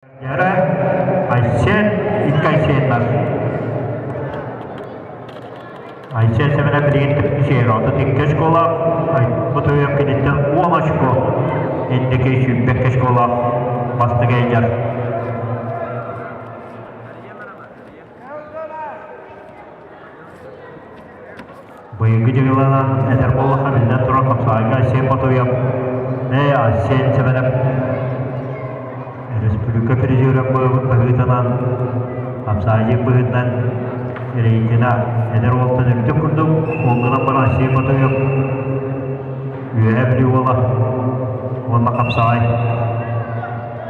Yara Ayşen ilk Ayşenler. Ayşen semene birlikte şehir altı tekkeş kola. Bu toyum kilitten ulaşıko. Endeki şübbekkeş kola bastı gelir. Bugünkü cıgılanan eser kolla kabilden turan kapsayga Ayşen batoyum. Ne Ayşen semene Respublika Prezidenti Bahıtanan Hapsayı Bahıtan Reykjana eder oltan ümte kurdum Olgana bana şey batı yok Üye bili ola Ola kapsay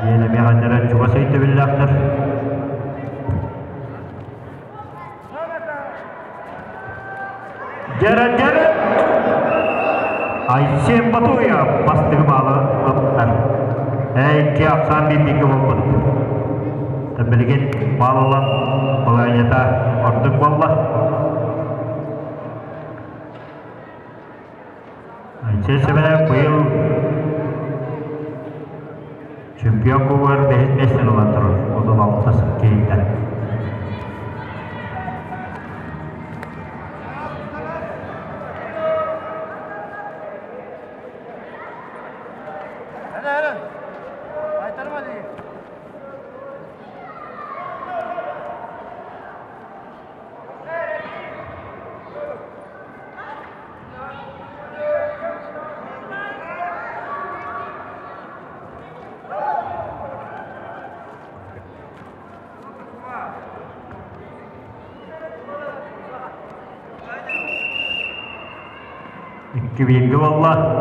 Diyelim ya kadar çuva sayıda billahtır Jaran Ayşe batı ya Bastığı bağlı Ki aksan bir bilgi olmadı. Tabii bağlanan olayda artık valla. Ayşe sebeple bu yıl şampiyon kuvar beş olan terus. O da altı sekiyetten. İki bilgi valla.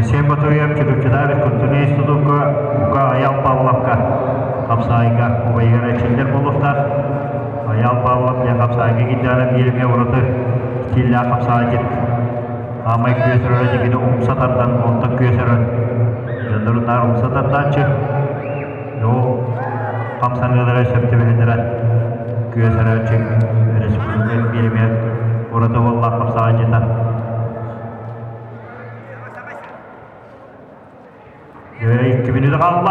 Ayşe Batu'ya çocuklar kuntunu istuduk buka ayal pavlakka kapsayga ubaygara çiller buluftar ayal pavlak ya kapsayga gidana birime uğradı stilla kapsaycık amay küyesörü jigini umsatardan ontak küyesörü jandırınlar umsatardan çık yo kapsanyalara septimehendiren küyesörü çık Respublika birime uğradı valla kapsaycıdan İki minute kaldı.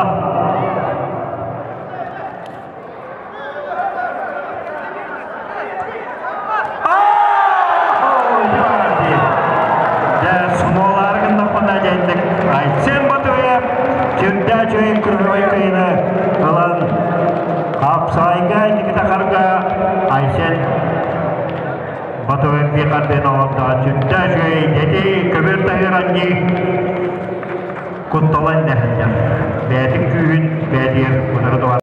Semua kena jentik. Ayşen Batu'ya Cunda cuy kurvay kayına kalan kapsayga kita karga Ayşen Batu'ya bir kadın oldu. Cunda cuy jadi kebertahiranji Kuntalan dah, betik kuhun, bedir, benar doa.